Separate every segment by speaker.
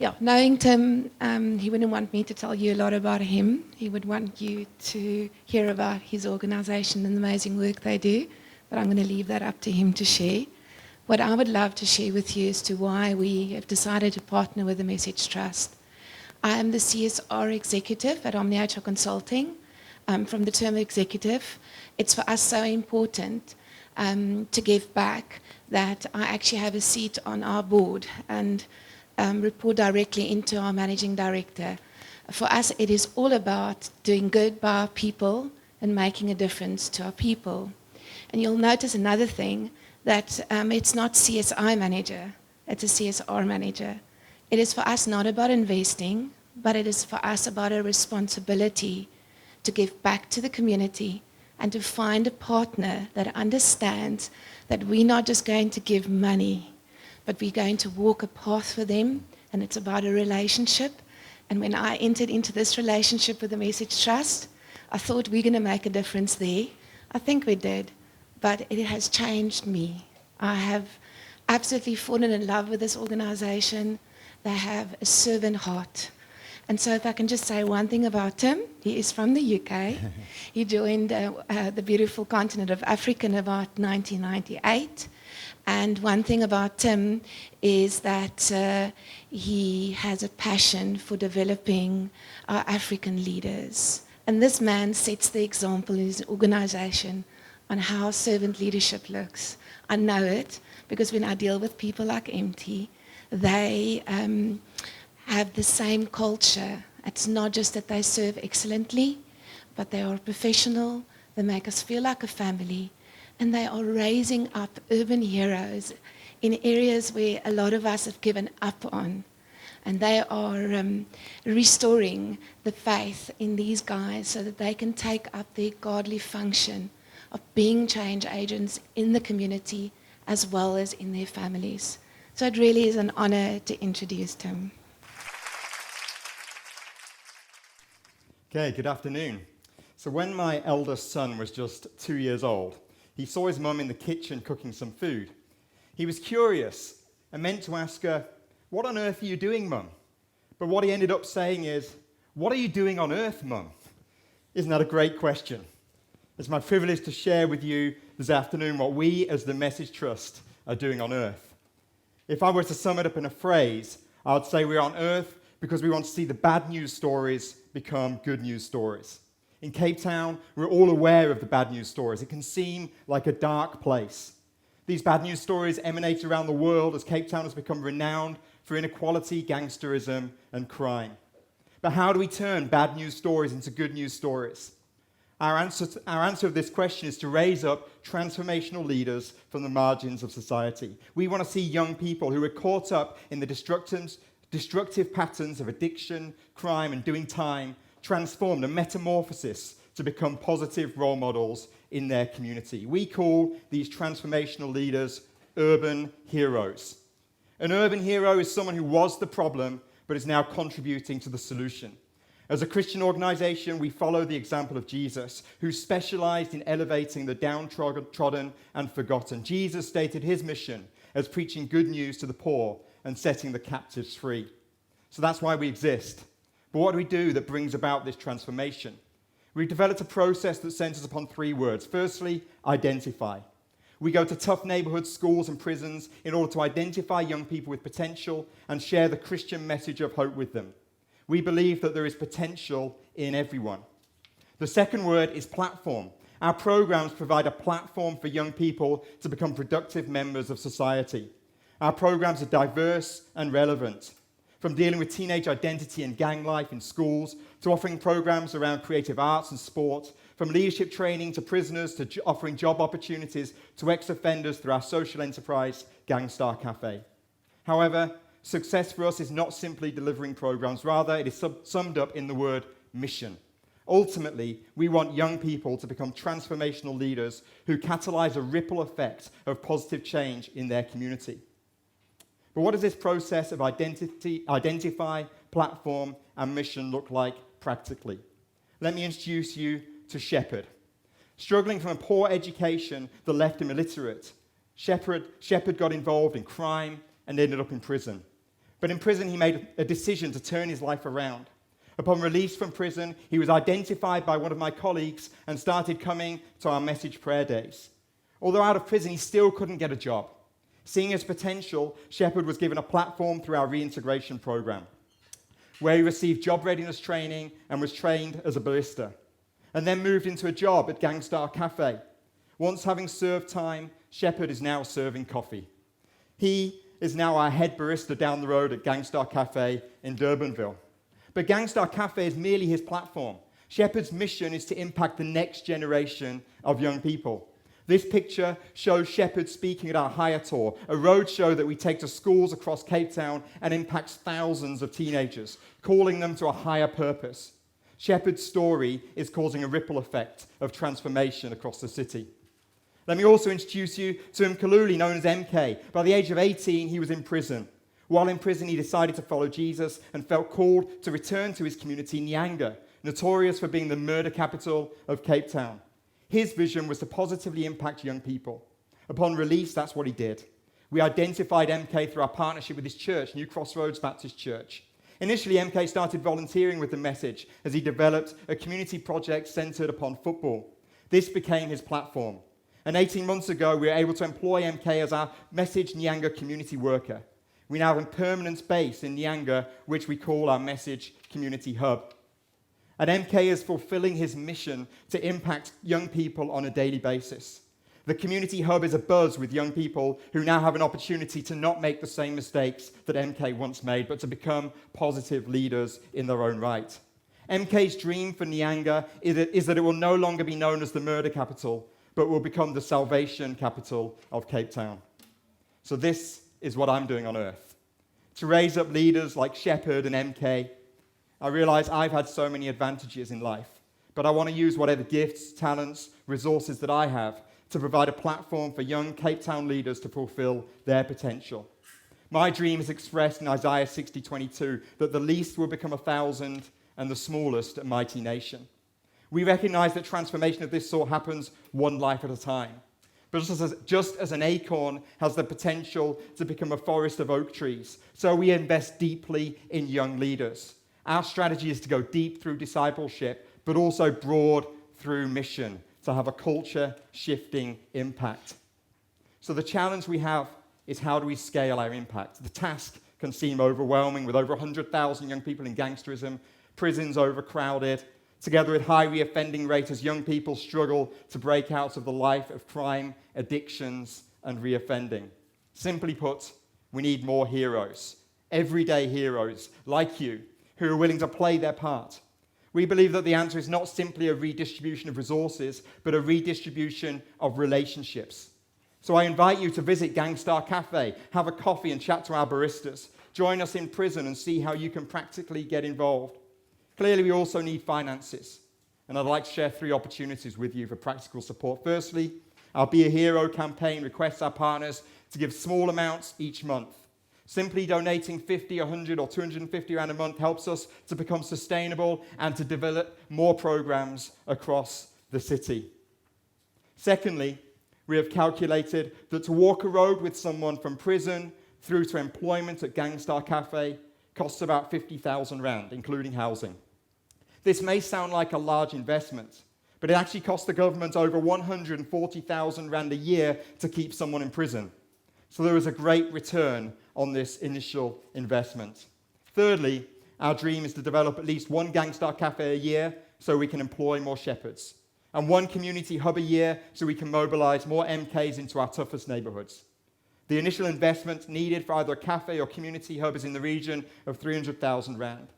Speaker 1: Yeah, knowing Tim, he wouldn't want me to tell you a lot about him. He would want you to hear about his organization and the amazing work they do, but I'm going to leave that up to him to share. What I would love to share with you as to why we have decided to partner with the Message Trust. I am the CSR executive at Omniacha Consulting. From the term executive, it's for us so important to give back that I actually have a seat on our board and report directly into our managing director. For us, it is all about doing good by our people and making a difference to our people. And you'll notice another thing, that it's not CSI manager, it's a CSR manager. It is for us not about investing, but it is for us about a responsibility to give back to the community and to find a partner that understands that we're not just going to give money, but we're going to walk a path for them, and it's about a relationship. And when I entered into this relationship with the Message Trust, I thought we're going to make a difference there. I think we did, but it has changed me. I have absolutely fallen in love with this organization. They have a servant heart. And so if I can just say one thing about him, he is from the UK. He joined the beautiful continent of Africa in about 1998. And one thing about Tim is that he has a passion for developing our African leaders. And this man sets the example in his organization on how servant leadership looks. I know it because when I deal with people like MT, they have the same culture. It's not just that they serve excellently, but they are professional, they make us feel like a family, and they are raising up urban heroes in areas where a lot of us have given up on. And they are restoring the faith in these guys so that they can take up their godly function of being change agents in the community as well as in their families. So it really is an honor to introduce Tim.
Speaker 2: Okay, good afternoon. So when my eldest son was just 2 years old, he saw his mum in the kitchen cooking some food. He was curious and meant to ask her, "What on earth are you doing, Mum?" But what he ended up saying is, "What are you doing on earth, Mum?" Isn't that a great question? It's my privilege to share with you this afternoon what we as the Message Trust are doing on earth. If I were to sum it up in a phrase, I would say we're on earth because we want to see the bad news stories become good news stories. In Cape Town, we're all aware of the bad news stories. It can seem like a dark place. These bad news stories emanate around the world as Cape Town has become renowned for inequality, gangsterism, and crime. But how do we turn bad news stories into good news stories? Our answer of this question is to raise up transformational leaders from the margins of society. We want to see young people who are caught up in the destructive patterns of addiction, crime, and doing time transformed, a metamorphosis to become positive role models in their community. We call these transformational leaders urban heroes. An urban hero is someone who was the problem but is now contributing to the solution. As a Christian organization, we follow the example of Jesus, who specialized in elevating the downtrodden and forgotten. Jesus stated his mission as preaching good news to the poor and setting the captives free. So that's why we exist. But what do we do that brings about this transformation? We've developed a process that centers upon 3 words. Firstly, identify. We go to tough neighborhoods, schools, and prisons in order to identify young people with potential and share the Christian message of hope with them. We believe that there is potential in everyone. The second word is platform. Our programs provide a platform for young people to become productive members of society. Our programs are diverse and relevant, from dealing with teenage identity and gang life in schools, to offering programs around creative arts and sport, from leadership training to prisoners, to offering job opportunities to ex-offenders through our social enterprise, Gangstar Cafe. However, success for us is not simply delivering programs. Rather, it is summed up in the word mission. Ultimately, we want young people to become transformational leaders who catalyze a ripple effect of positive change in their community. But what does this process of identify, platform, and mission look like practically? Let me introduce you to Shepherd. Struggling from a poor education that left him illiterate, Shepherd got involved in crime and ended up in prison. But in prison, he made a decision to turn his life around. Upon release from prison, he was identified by one of my colleagues and started coming to our message prayer days. Although out of prison, he still couldn't get a job. Seeing his potential, Shepherd was given a platform through our reintegration program, where he received job readiness training and was trained as a barista, and then moved into a job at Gangstar Cafe. Once having served time, Shepherd is now serving coffee. He is now our head barista down the road at Gangstar Cafe in Durbanville. But Gangstar Cafe is merely his platform. Shepherd's mission is to impact the next generation of young people. This picture shows Shepherd speaking at our Higher Tour, a road show that we take to schools across Cape Town and impacts thousands of teenagers, calling them to a higher purpose. Shepherd's story is causing a ripple effect of transformation across the city. Let me also introduce you to Mkaluli, known as MK. By the age of 18, he was in prison. While in prison, he decided to follow Jesus and felt called to return to his community, Nyanga, notorious for being the murder capital of Cape Town. His vision was to positively impact young people. Upon release, that's what he did. We identified MK through our partnership with his church, New Crossroads Baptist Church. Initially, MK started volunteering with the message as he developed a community project centered upon football. This became his platform. And 18 months ago, we were able to employ MK as our Message Nyanga community worker. We now have a permanent base in Nyanga, which we call our Message Community Hub. And MK is fulfilling his mission to impact young people on a daily basis. The Community Hub is abuzz with young people who now have an opportunity to not make the same mistakes that MK once made, but to become positive leaders in their own right. MK's dream for Nyanga is that it will no longer be known as the murder capital, but will become the salvation capital of Cape Town. So this is what I'm doing on earth. To raise up leaders like Shepherd and MK. I realize I've had so many advantages in life, but I want to use whatever gifts, talents, resources that I have to provide a platform for young Cape Town leaders to fulfill their potential. My dream is expressed in Isaiah 60:22, that the least will become 1,000 and the smallest a mighty nation. We recognize that transformation of this sort happens one life at a time. But just as an acorn has the potential to become a forest of oak trees, so we invest deeply in young leaders. Our strategy is to go deep through discipleship, but also broad through mission, to have a culture-shifting impact. So the challenge we have is, how do we scale our impact? The task can seem overwhelming, with over 100,000 young people in gangsterism, prisons overcrowded, together with high reoffending rates as young people struggle to break out of the life of crime, addictions, and reoffending. Simply put, we need more heroes, everyday heroes like you, who are willing to play their part. We believe that the answer is not simply a redistribution of resources, but a redistribution of relationships. So I invite you to visit Gangstar Cafe, have a coffee and chat to our baristas, join us in prison and see how you can practically get involved. Clearly, we also need finances, and I'd like to share 3 opportunities with you for practical support. Firstly, our Be a Hero campaign requests our partners to give small amounts each month. Simply donating 50, 100, or 250 rand a month helps us to become sustainable and to develop more programs across the city. Secondly, we have calculated that to walk a road with someone from prison through to employment at Gangstar Cafe costs about 50,000 rand, including housing. This may sound like a large investment, but it actually costs the government over 140,000 rand a year to keep someone in prison. So there is a great return on this initial investment. Thirdly, our dream is to develop at least one Gangstar Cafe a year so we can employ more shepherds, and one community hub a year so we can mobilize more MKs into our toughest neighborhoods. The initial investment needed for either a cafe or community hub is in the region of 300,000 rand.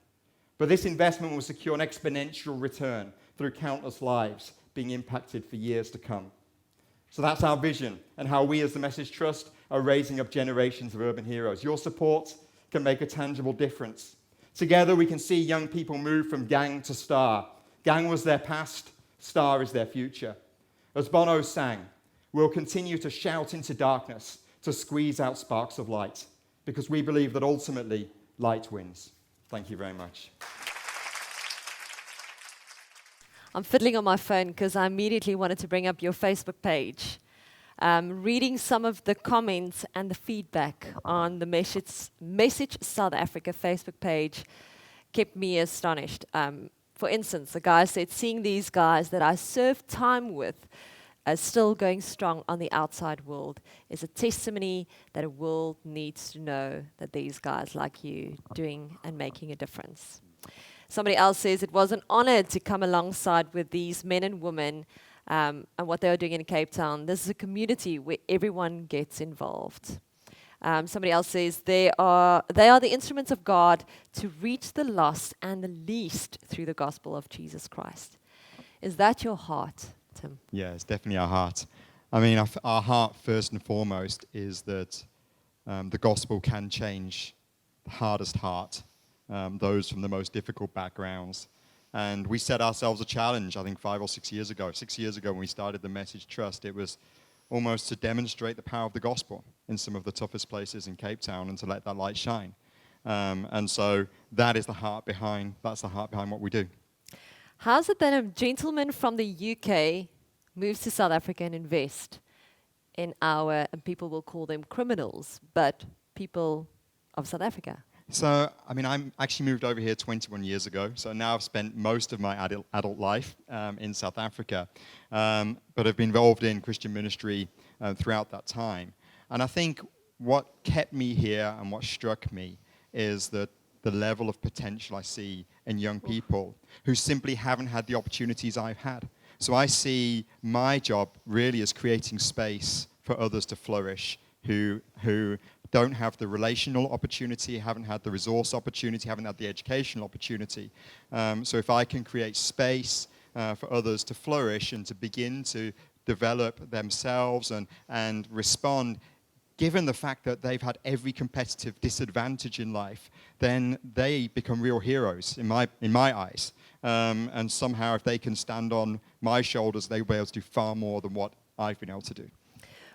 Speaker 2: But this investment will secure an exponential return through countless lives being impacted for years to come. So that's our vision, and how we as the Message Trust are raising up generations of urban heroes. Your support can make a tangible difference. Together we can see young people move from gang to star. Gang was their past, star is their future. As Bono sang, we'll continue to shout into darkness to squeeze out sparks of light, because we believe that ultimately light wins. Thank you very much.
Speaker 3: I'm fiddling on my phone because I immediately wanted to bring up your Facebook page. reading some of the comments and the feedback on the Message South Africa Facebook page kept me astonished. For instance, the guy said, seeing these guys that I served time with still going strong on the outside world is a testimony that a world needs to know that these guys like you doing and making a difference. Somebody else says, it was an honor to come alongside with these men and women and what they are doing in Cape Town. This is a community where everyone gets involved. Somebody else says, they are the instruments of God to reach the lost and the least through the gospel of Jesus Christ. Is that your heart, Tim?
Speaker 2: Yeah, it's definitely our heart. I mean, our heart, first and foremost, is that the gospel can change the hardest heart, those from the most difficult backgrounds. And we set ourselves a challenge, I think 5 or 6 years ago. 6 years ago when we started the Message Trust, it was almost to demonstrate the power of the gospel in some of the toughest places in Cape Town and to let that light shine. And so that's the heart behind what we do.
Speaker 3: How's it that a gentleman from the UK moves to South Africa and invest in and people will call them criminals, but people of South Africa?
Speaker 2: So, I mean, I actually moved over here 21 years ago, so now I've spent most of my adult life in South Africa, but I've been involved in Christian ministry throughout that time. And I think what kept me here and what struck me is that the level of potential I see in young people who simply haven't had the opportunities I've had. So I see my job really as creating space for others to flourish who don't have the relational opportunity, haven't had the resource opportunity, haven't had the educational opportunity. So if I can create space for others to flourish and to begin to develop themselves and respond, given the fact that they've had every competitive disadvantage in life, then they become real heroes in my eyes. And somehow if they can stand on my shoulders, they'll be able to do far more than what I've been able to do.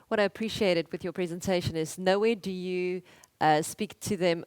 Speaker 3: What I appreciated with your presentation is nowhere do you speak to them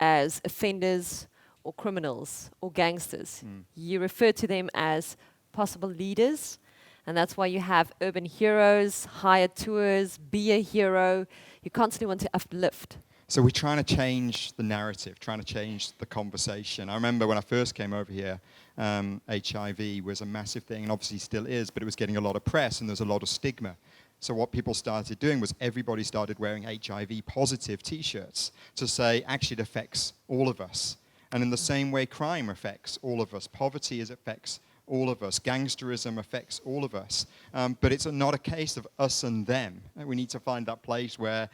Speaker 3: as offenders or criminals or gangsters. You refer to them as possible leaders, and that's why you have urban heroes, hire tours, be a hero. You constantly want to uplift.
Speaker 2: So we're trying to change the narrative, trying to change the conversation. I remember when I first came over here, HIV was a massive thing, and obviously still is, but it was getting a lot of press and there's a lot of stigma. So what people started doing was everybody started wearing HIV positive t-shirts to say, actually, it affects all of us. And in the same way, crime affects all of us. Poverty affects all of us. Gangsterism affects all of us. But it's not a case of us and them. We need to find that place where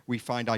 Speaker 2: we find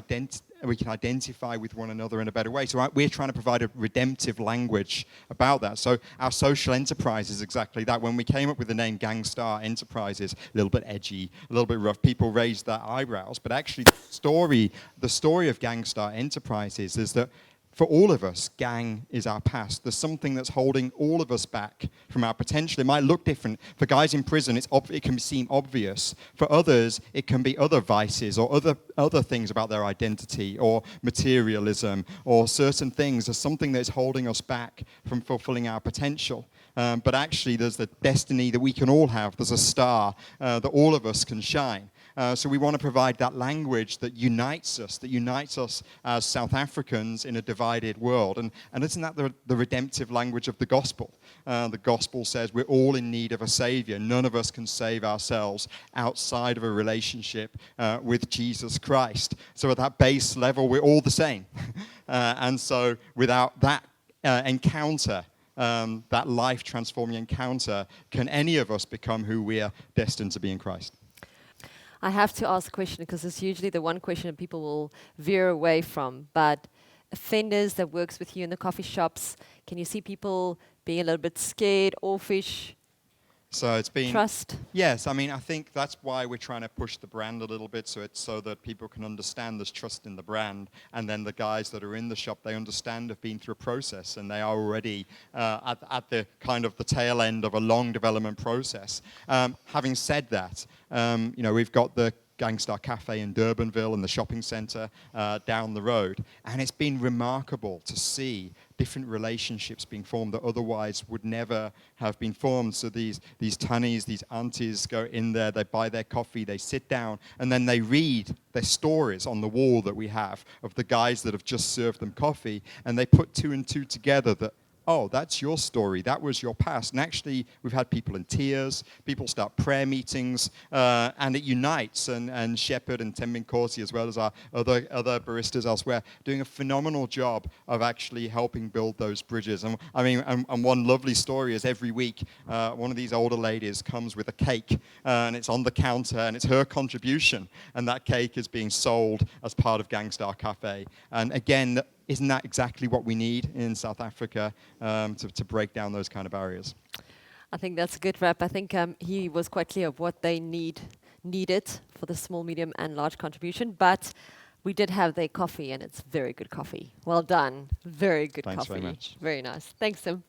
Speaker 2: we can identify with one another in a better way. So we're trying to provide a redemptive language about that. So our social enterprise is exactly that. When we came up with the name Gangstar Enterprises, a little bit edgy, a little bit rough, people raised their eyebrows. But actually, the story of Gangstar Enterprises is that for all of us, gang is our past. There's something that's holding all of us back from our potential. It might look different. For guys in prison, it can seem obvious. For others, it can be other vices or other things about their identity or materialism or certain things. There's something that's holding us back from fulfilling our potential. But actually, there's the destiny that we can all have. There's a star that all of us can shine. So we want to provide that language that unites us as South Africans in a divided world. And isn't that the redemptive language of the gospel? The gospel says we're all in need of a savior. None of us can save ourselves outside of a relationship with Jesus Christ. So at that base level, we're all the same. And so without that encounter, that life-transforming encounter, can any of us become who we are destined to be in Christ?
Speaker 3: I have to ask the question because it's usually the one question that people will veer away from. But offenders that works with you in the coffee shops, can you see people being a little bit scared, offish?
Speaker 2: So it's been
Speaker 3: trust.
Speaker 2: Yes, I mean, I think that's why we're trying to push the brand a little bit, so that people can understand there's trust in the brand, and then the guys that are in the shop, they understand have been through a process, and they are already at the kind of the tail end of a long development process. Having said that, we've got the Gangstar Cafe in Durbanville and the shopping centre down the road. And it's been remarkable to see different relationships being formed that otherwise would never have been formed. So these tannies, these aunties go in there, they buy their coffee, they sit down, and then they read their stories on the wall that we have of the guys that have just served them coffee, and they put two and two together that, oh, that's your story, that was your past. And actually, we've had people in tears, people start prayer meetings, and it unites. And Shepherd and Tembin Corsi, as well as our other baristas elsewhere, doing a phenomenal job of actually helping build those bridges. And I mean, and one lovely story is every week, one of these older ladies comes with a cake, and it's on the counter, and it's her contribution, and that cake is being sold as part of Gangstar Cafe. And again, isn't that exactly what we need in South Africa to break down those kind of barriers?
Speaker 3: I think that's a good wrap. I think he was quite clear of what they needed for the small, medium, and large contribution. But we did have their coffee, and it's very good coffee. Well done. Very good
Speaker 2: Thanks
Speaker 3: coffee.
Speaker 2: very much.
Speaker 3: Very nice. Thanks, Tim.